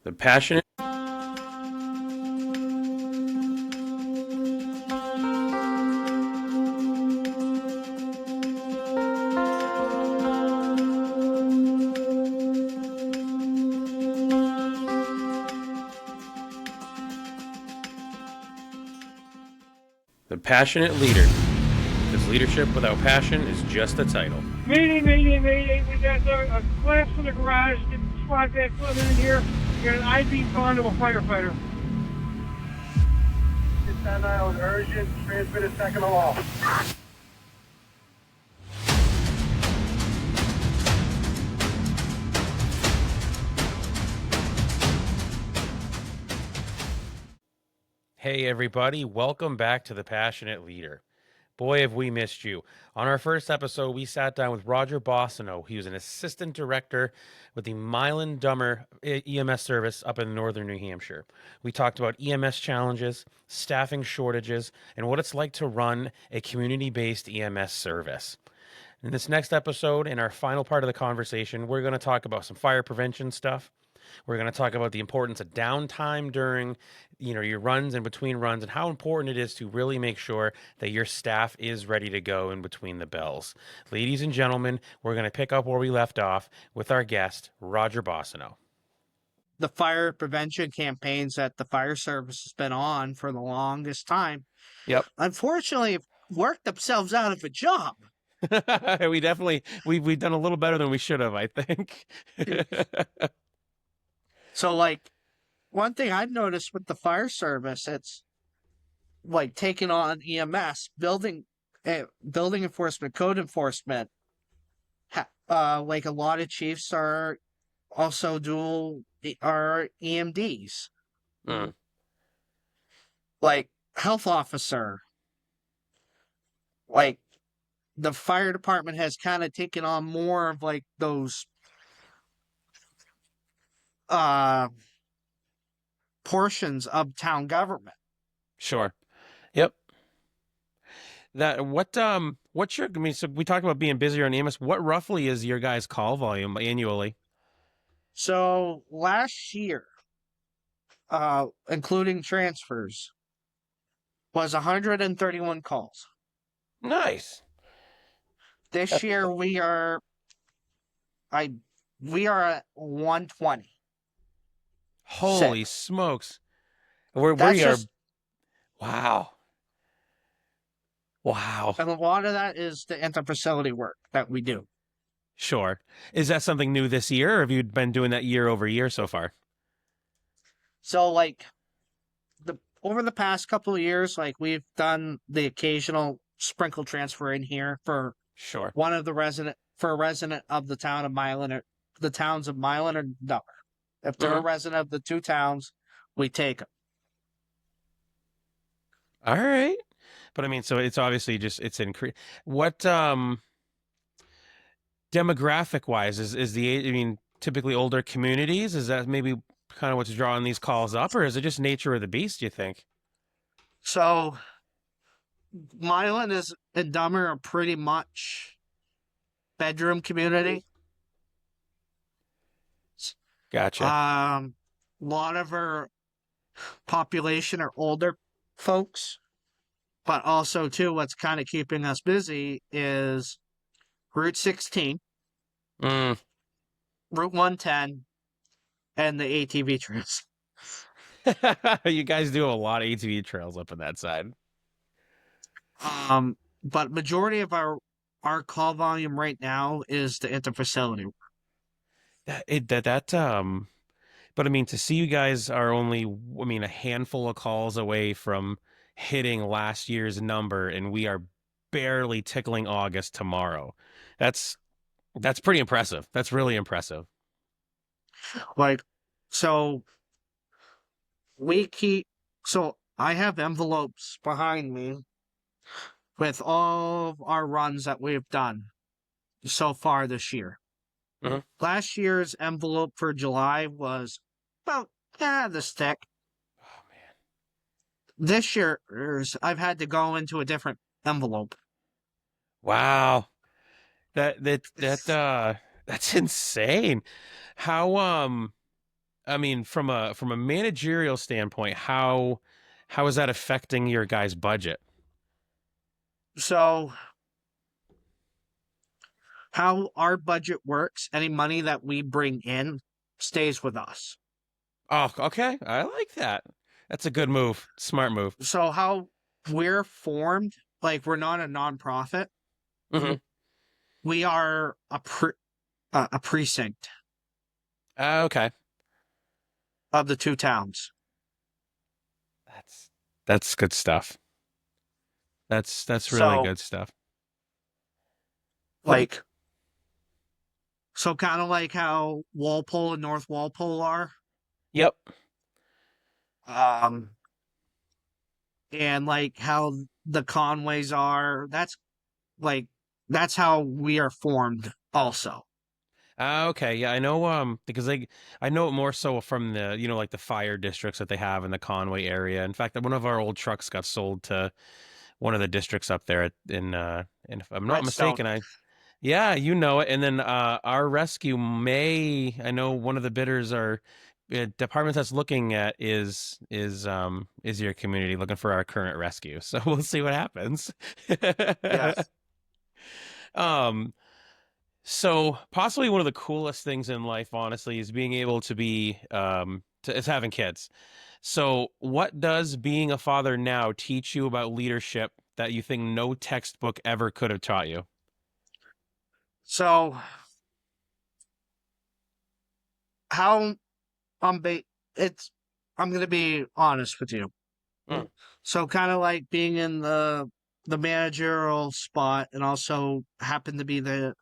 The passionate. The passionate leader. Because leadership without passion is just a title. Meeting, meeting, meeting. We got a collapse in the garage. Get the squad back equipment in here. We got an I-beam gone to a firefighter. It's on island urgent. Transmit a second along. Hey, everybody. Welcome back to The Passionate Leader. Boy, have we missed you. On our first episode, we sat down with Roger Boissonneau. He was an assistant director with the Milan Dummer EMS service up in northern New Hampshire. We talked about EMS challenges, staffing shortages, and what it's like to run a community-based EMS service. In this next episode, in our final part of the conversation, we're going to talk about some fire prevention stuff. We're going to talk about the importance of downtime during, your runs and between runs, and how important it is to really make sure that your staff is ready to go in between the bells. Ladies and gentlemen, we're going to pick up where we left off with our guest, Roger Boissonneau. The fire prevention campaigns that the fire service has been on for the longest time, Yep. unfortunately, worked themselves out of a job. we've done a little better than we should have, I think. So, one thing I've noticed with the fire service, it's like taking on EMS, building enforcement, code enforcement. Like a lot of chiefs are also are EMDs. Mm. Like health officer. Like the fire department has kind of taken on more of like those portions of town government. Sure. Yep. What's your, so we talked about being busier on EMS. What roughly is your guys' call volume annually? So last year, including transfers, was 131 calls. Nice. This year we are at 120. Holy smokes. That's We are. just, Wow. Wow. and a lot of that is the inter-facility work that we do. Sure. Is that something new this year, or have you been doing that year over year so far? So over the past couple of years, we've done the occasional sprinkle transfer in here for Sure. a resident of the town of Milan, or the towns of Milan or Dummer. If they're a resident of the two towns, we take them. All right. But I mean, so it's obviously it's increased. What demographic wise is typically older communities? Is that maybe kind of what's drawing these calls up, or is it just nature of the beast, do you think? So Milan and Dummer are pretty much bedroom community. Gotcha. A lot of our population are older folks, but also too, what's kind of keeping us busy is Route 16, Route 110, and the ATV trails. You guys do a lot of ATV trails up on that side. But majority of our call volume right now is the interfacility. But I mean, to see you guys are only, a handful of calls away from hitting last year's number, and we are barely tickling August tomorrow. That's pretty impressive. That's really impressive. So I have envelopes behind me with all of our runs that we've done so far this year. Mm-hmm. Last year's envelope for July was about this thick. Oh man! This year's I've had to go into a different envelope. Wow, that's insane. How I mean, from a managerial standpoint, how is that affecting your guys' budget? So how our budget works, any money that we bring in stays with us. Oh, okay. I like that. That's a good move. Smart move. So how we're formed, like we're not a nonprofit. Hmm. We are a precinct Okay. of the two towns. That's that's good stuff. That's really So good stuff. like so kind of like how Walpole and North Walpole are. Yep. Um and like how the Conways are. Like that's how we are formed also. Okay, yeah, I know because I know it more so from the, like the fire districts that they have in the Conway area. In fact, one of our old trucks got sold to one of the districts up there and if I'm not Redstone. mistaken, yeah, you know it. And then our rescue I know one of the bidders are departments that's looking at is your community looking for our current rescue. So we'll see what happens. Yes. Um so possibly one of the coolest things in life, honestly, is being able to is having kids. So what does being a father now teach you about leadership that you think no textbook ever could have taught you? So how it's I'm gonna be honest with you. Mm. So kind of like being in the managerial spot and also happen to be the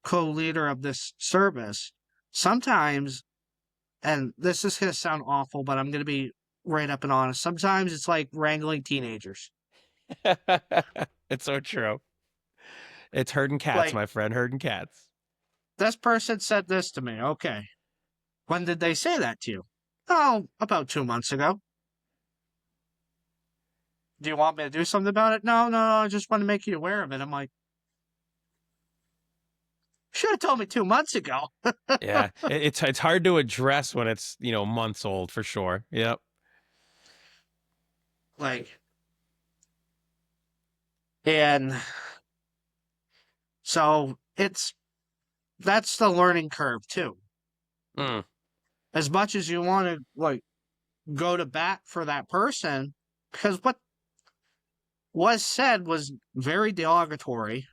co-leader of this service. Sometimes, and this is gonna sound awful, but I'm gonna be right up and honest. Sometimes it's like wrangling teenagers. It's so true. It's herding cats, Like my friend, herding cats. this person said this to me. Okay, when did they say that to you? Oh, about 2 months ago. Do you want me to do something about it? No, no, no, I just want to make you aware of it. I'm like, should have told me 2 months ago. Yeah, it's hard to address when it's, months old for sure. Yep. Like, and so that's the learning curve too. Mm, As much as you want to like go to bat for that person, because what was said was very derogatory,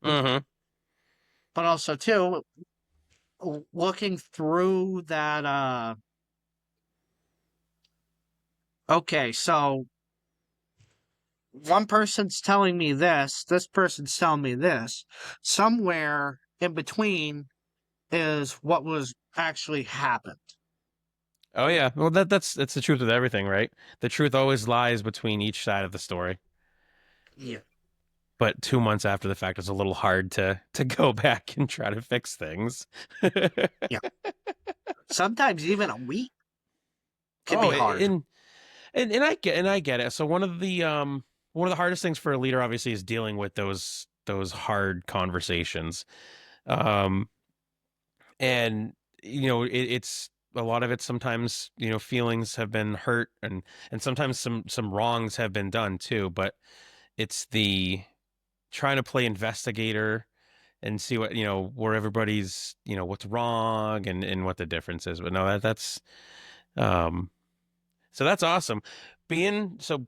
hmm. but also too looking through that okay, so one person's telling me this person's telling me this. Somewhere in between is what was actually happened. Oh yeah. Well, that's the truth with everything, right? The truth always lies between each side of the story. Yeah. But 2 months after the fact, it's a little hard to go back and try to fix things. Yeah. Sometimes even a week can be Oh, hard. and I get it. So one of the hardest things for a leader obviously is dealing with those hard conversations. Um and it's a lot of it sometimes, feelings have been hurt and sometimes some wrongs have been done too, but it's the trying to play investigator and see what, where everybody's, what's wrong and what the difference is. But no, um so that's awesome. Being so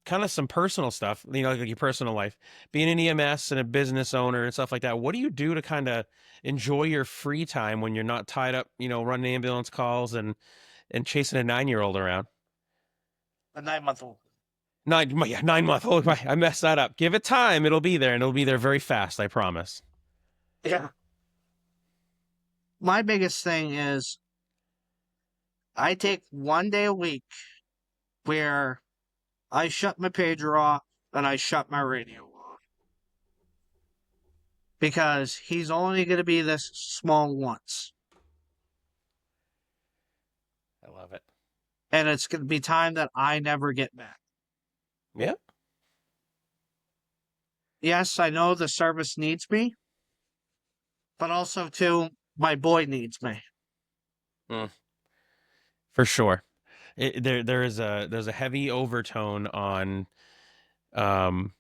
kind of some personal stuff, like your personal life, being an EMS and a business owner and stuff like that. What do you do to kind of enjoy your free time when you're not tied up, running ambulance calls and chasing a 9-year-old around? A 9 month old. Yeah, 9 month old. Right, I messed that up. Give it time; it'll be there, and it'll be there very fast. I promise. Yeah. My biggest thing is I take 1 day a week where I shut my pager off and I shut my radio off. Because he's only going to be this small once. I love it. And it's going to be time that I never get back. Yeah. Yes, I know the service needs me, but also, too, my boy needs me. Mm. For sure. There's a heavy overtone on um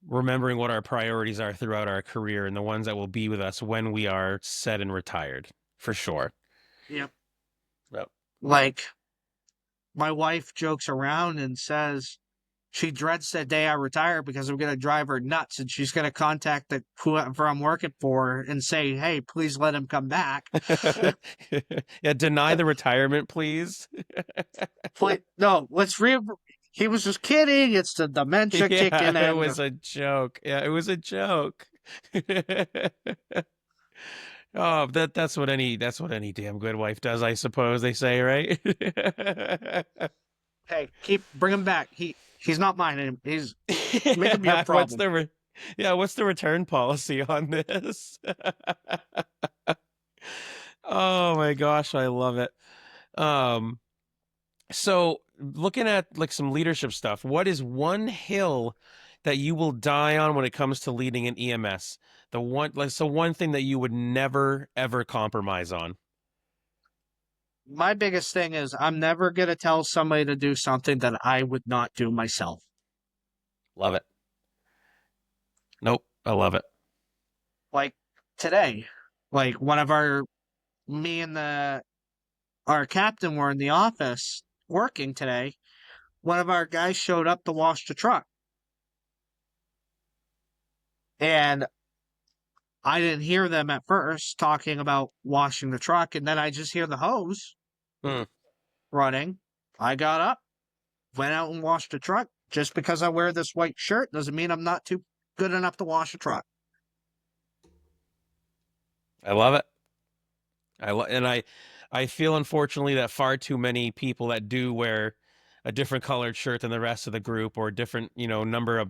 remembering what our priorities are throughout our career and the ones that will be with us when we are set and retired. For sure. Yep. Yep. Like, my wife jokes around and says she dreads the day I retire because I'm going to drive her nuts and she's going to contact whoever I'm working for and say, hey, please let him come back. Yeah, deny the retirement, please. No, he was just kidding. It's the dementia Yeah, kicking it in. was a joke. Yeah, it was a joke. Oh, that's what any damn good wife does, I suppose they say, right? Hey, bring him back. He's not mine. He's making me a Yeah, problem. what's the return policy on this? Oh my gosh, I love it. Um, so looking at like some leadership stuff, what is one hill that you will die on when it comes to leading an EMS? One thing that you would never ever compromise on. My biggest thing is I'm never going to tell somebody to do something that I would not do myself. Love it. Nope, I love it. Like today, like me and our captain were in the office working today. One of our guys showed up to wash the truck. And I didn't hear them at first talking about washing the truck. And then I just hear the hose Hmm. running. I got up, went out and washed the truck. Just because I wear this white shirt doesn't mean I'm not too good enough to wash a truck. I love it. And I feel unfortunately that far too many people that do wear a different colored shirt than the rest of the group or different, number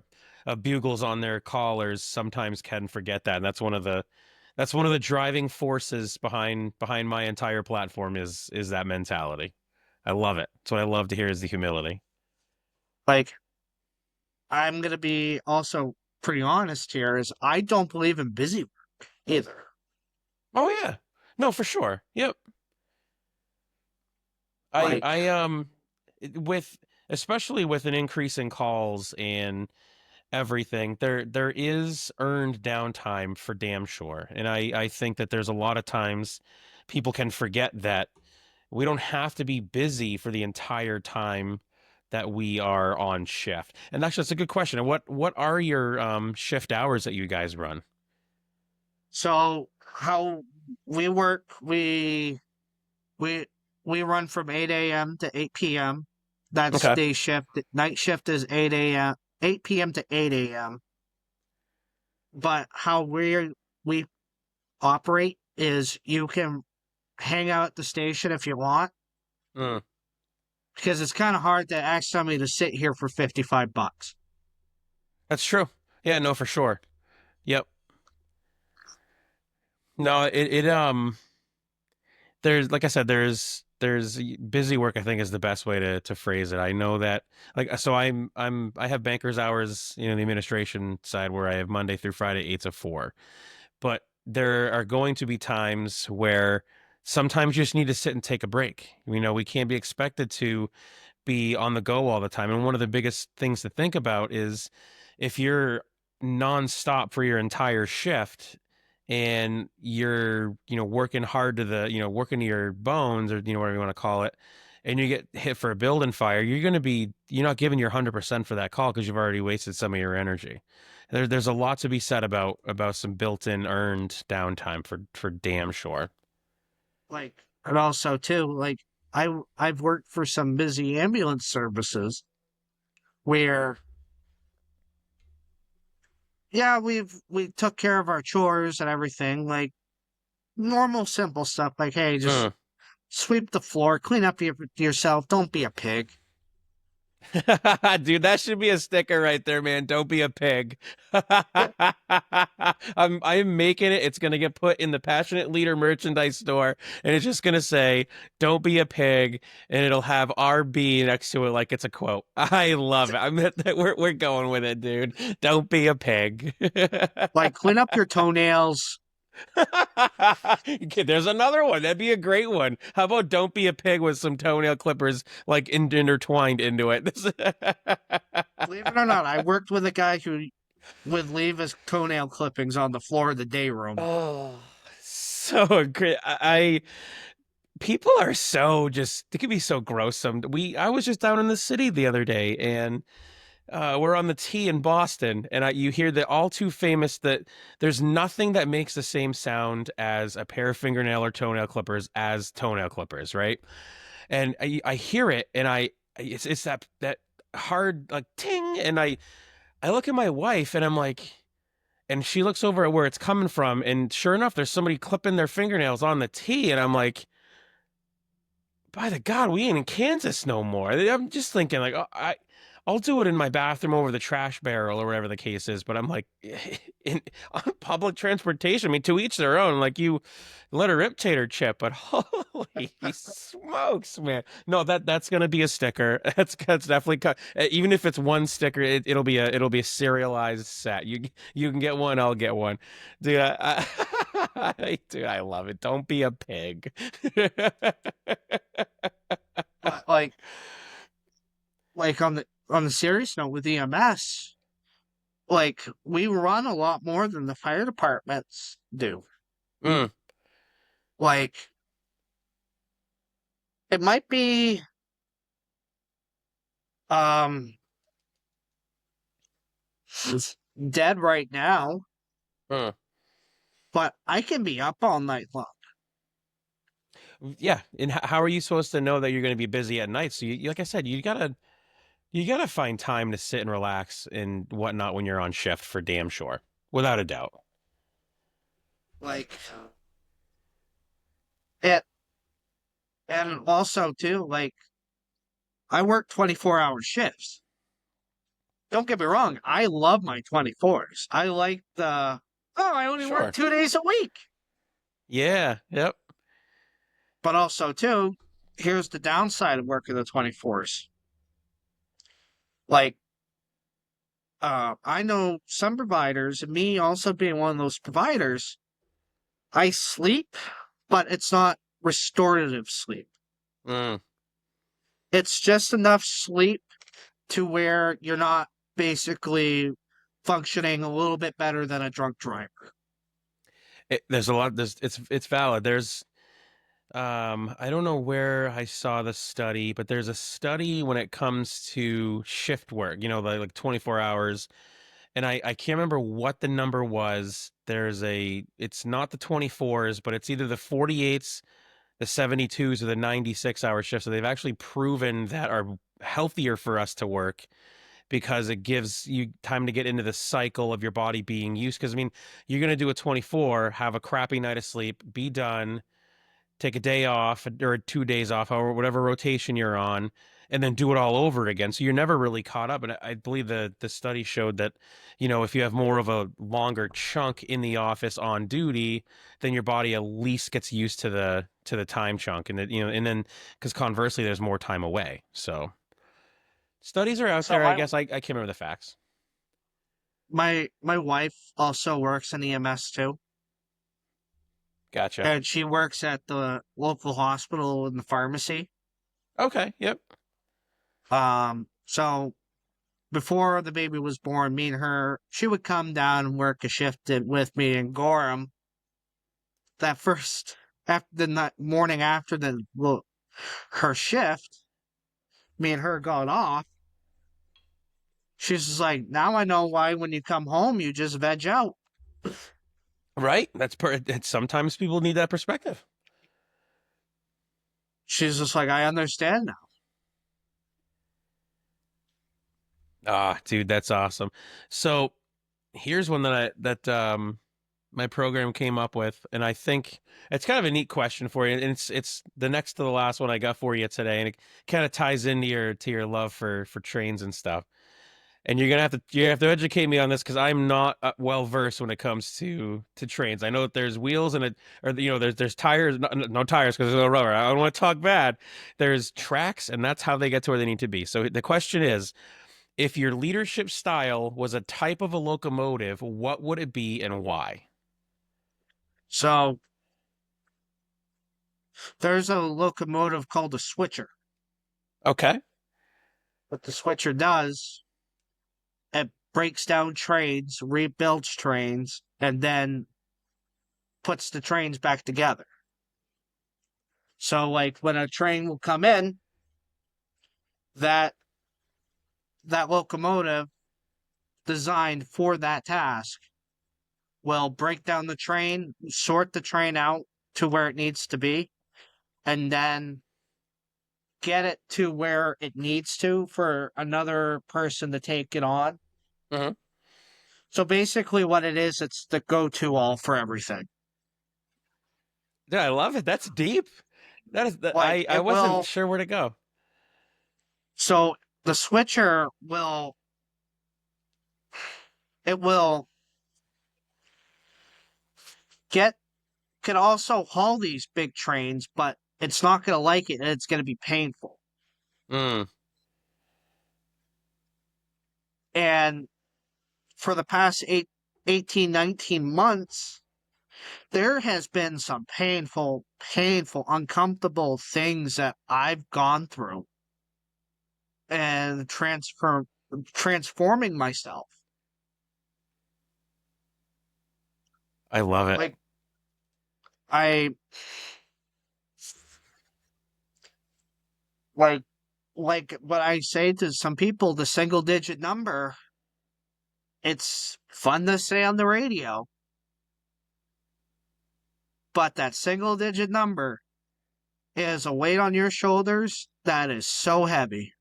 of bugles on their collars sometimes can forget that. And that's one of the driving forces behind my entire platform is that mentality. I love it. That's what I love to hear is the humility. Like, I'm going to be also pretty honest here is I don't believe in busy work either. Oh yeah. No, for sure. Yep. I Like, I with especially with an increase in calls and everything, there is earned downtime for damn sure. And I think that there's a lot of times people can forget that we don't have to be busy for the entire time that we are on shift. And actually, that's a good question. And what are your shift hours that you guys run? so how we work, we we run from 8 a.m. to 8 p.m. That's Okay. day shift. Night shift is 8 a.m. 8 p.m. to 8 a.m. But how we operate is you can hang out at the station if you want Mm, because it's kind of hard to ask somebody to sit here for $55. that's true. Yeah, no, for sure. Yep. No, there's like I said, there's busy work, I think is the best way to phrase it. I know that so I have banker's hours, the administration side where I have Monday through Friday 8 to 4. But there are going to be times where sometimes you just need to sit and take a break. We can't be expected to be on the go all the time. And one of the biggest things to think about is if you're nonstop for your entire shift and you're, working hard working to your bones or, whatever you want to call it, and you get hit for a building fire, you're not giving your 100% for that call because you've already wasted some of your energy. There's a lot to be said about some built-in earned downtime for damn sure. Like, and also too, like I've worked for some busy ambulance services where yeah, we took care of our chores and everything, like normal simple stuff like hey, just Mm. sweep the floor, clean up yourself, don't be a pig. Dude, that should be a sticker right there, man. Don't be a pig. I'm making it. It's gonna get put in the Passionate Leader merchandise store, and it's just gonna say, "Don't be a pig," and it'll have RB next to it like it's a quote. I love it. We're going with it, dude. Don't be a pig. Like clean up your toenails, There's another one. That'd be a great one. How about don't be a pig with some toenail clippers like intertwined into it? Believe it or not, I worked with a guy who would leave his toenail clippings on the floor of the day room. Oh, so great. People are so just they can be so gross. I was just down in the city the other day and we're on the T in Boston, and you hear the all too famous that there's nothing that makes the same sound as a pair of fingernail or toenail clippers as toenail clippers, right? And I hear it, and it's that hard like ting, and I look at my wife, and I'm like, and she looks over at where it's coming from, and sure enough, there's somebody clipping their fingernails on the T, and I'm like, by the God, we ain't in Kansas no more. I'm just thinking like, oh, I'll do it in my bathroom over the trash barrel or whatever the case is. But I'm like, on public transportation. I mean, to each their own. Like you let a rip tater chip, but holy smokes, man! No, that's gonna be a sticker. That's definitely even if it's one sticker, it'll be a serialized set. You can get one, I'll get one, dude. Dude, I love it. Don't be a pig. But like on the serious note with EMS, like we run a lot more than the fire departments do. Mm, Like it might be um dead right now, mm. but I can be up all night long. Yeah, and how are you supposed to know that you're going to be busy at night? So like I said, you gotta find time to sit and relax and whatnot when you're on shift for damn sure, without a doubt. Like it, and also too, like I work 24-hour shifts. Don't get me wrong, I love my 24s. I like I only work Sure. 2 days a week. Yeah. Yep. But also too, here's the downside of working the 24s. Like I know some providers, and me also being one of those providers, I sleep, but it's not restorative sleep. Mm. It's just enough sleep to where you're not basically functioning a little bit better than a drunk driver. There's a lot. It's valid. I don't know where I saw the study, but there's a study when it comes to shift work. Like 24 hours, and I can't remember what the number was. It's not the 24s, but it's either the 48s, the 72s, or the 96-hour shifts. So they've actually proven that are healthier for us to work because it gives you time to get into the cycle of your body being used. Because I mean, you're gonna do a 24, have a crappy night of sleep, be done, take a day off or 2 days off, or whatever rotation you're on, and then do it all over again. So you're never really caught up. And I believe the study showed that, if you have more of a longer chunk in the office on duty, then your body at least gets used to the time chunk, and and then because conversely, there's more time away. So studies are out So there. I guess I can't remember the facts. my wife also works in EMS too, Gotcha. and she works at the local hospital in the pharmacy. Okay. Yep. So before the baby was born, me and her, she would come down and work a shift with me in Gorham. That first after the morning after her shift, me and her got off. She's just like, now I know why when you come home you just veg out. Right. Sometimes people need that perspective. She's just like, I understand now. Ah, dude, that's awesome. So here's one that my program came up with, and I think it's kind of a neat question for you. And it's the next to the last one I got for you today, and it kind of ties into your love for trains and stuff. And you have to educate me on this because I'm not well versed when it comes to trains. I know that there's wheels and there's tires, no tires because there's no rubber. I don't want to talk bad. There's tracks, and that's how they get to where they need to be. So the question is, if your leadership style was a type of a locomotive, what would it be and why? So there's a locomotive called a switcher. Okay. What the switcher does, it breaks down trains, rebuilds trains, and then puts the trains back together. So, like when a train will come in, that that locomotive designed for that task will break down the train, sort the train out to where it needs to be, and then get it to where it needs to for another person to take it on. Mm-hmm. So basically, what it is, it's the go-to all for everything. Dude, I love it. That's deep. That is the Like I it wasn't will. sure where to go. So the switcher will. It will get can also haul these big trains, but it's not going to like it and it's going to be painful. Mm. And for the past 18, 19 months, there has been some painful, uncomfortable things that I've gone through and transforming myself. I love it. Like I like like what I say to some people, the single digit number, it's fun to say on the radio, but that single digit number is a weight on your shoulders that is so heavy.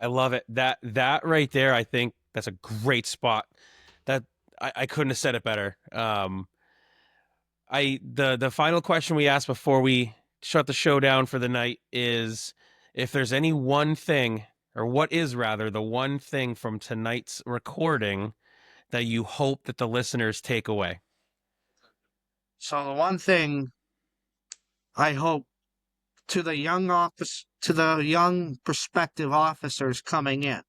I love it. That right there, I think that's a great spot. That I couldn't have said it better. The final question we asked before we shut the show down for the night is if there's any one thing, or what is rather the one thing from tonight's recording that you hope that the listeners take away. So the one thing I hope to the young prospective officers coming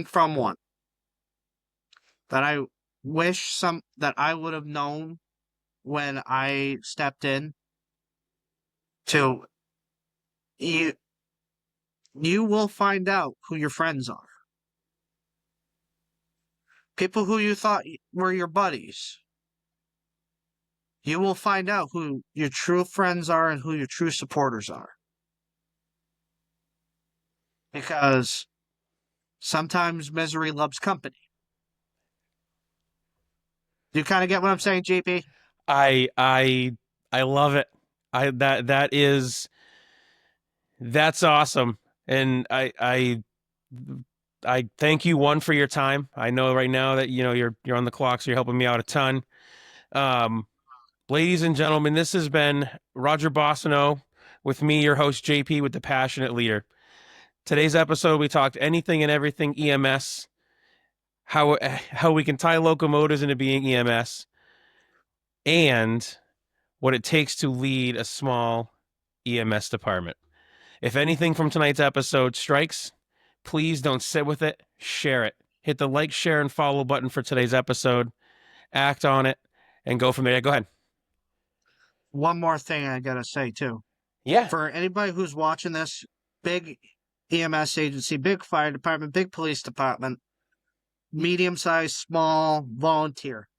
from one, that I wish some that I would have known when I stepped in to you you will find out who your friends are. People who you thought were your buddies. You will find out who your true friends are and who your true supporters are. Because sometimes misery loves company. Do you kind of get what I'm saying, JP? I I I love it. That's awesome. And I thank you one for your time. I know right now that you're on the clock, so you're helping me out a ton. Um, Ladies and gentlemen, this has been Roger Boissonneau with me, your host JP, with the Passionate Leader. Today's episode, we talked anything and everything EMS, how we can tie locomotives into being EMS, and what it takes to lead a small EMS department. If anything from tonight's episode strikes, please don't sit with it. Share it. Hit the like, share, and follow button for today's episode. Act on it and go from there. Go ahead. One more thing I gotta say too. Yeah. For anybody who's watching this, big EMS agency, big fire department, big police department, medium sized, small, volunteer.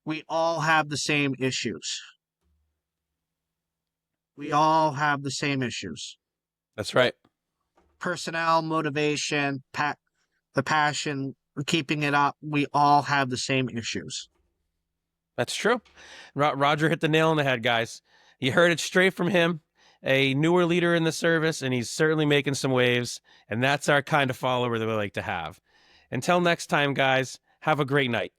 We all have the same issues. We all have the same issues. That's right. Personnel, motivation, the passion, keeping it up. We all have the same issues. That's true. Roger hit the nail on the head, guys. You heard it straight from him, a newer leader in the service, and he's certainly making some waves. And that's our kind of follower that we like to have. Until next time, guys, have a great night.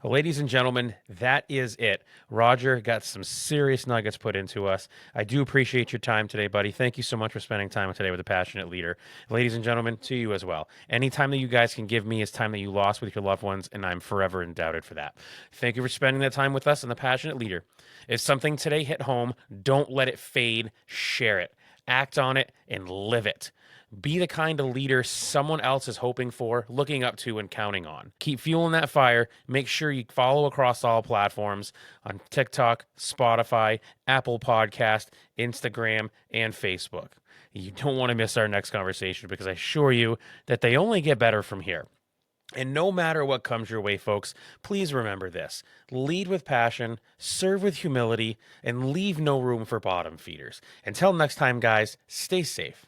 Ladies and gentlemen, that is it. Roger got some serious nuggets put into us. I do appreciate your time today, buddy. Thank you so much for spending time today with a passionate leader. Ladies and gentlemen, to you as well. Any time that you guys can give me is time that you lost with your loved ones, and I'm forever indebted for that. Thank you for spending that time with us and the passionate leader. If something today hit home, don't let it fade. Share it. Act on it and live it. Be the kind of leader someone else is hoping for, looking up to, and counting on. Keep fueling that fire. Make sure you follow across all platforms on TikTok, Spotify, Apple Podcast, Instagram, and Facebook. You don't want to miss our next conversation because I assure you that they only get better from here. And no matter what comes your way, folks, please remember this. Lead with passion, serve with humility, and leave no room for bottom feeders. Until next time, guys, stay safe.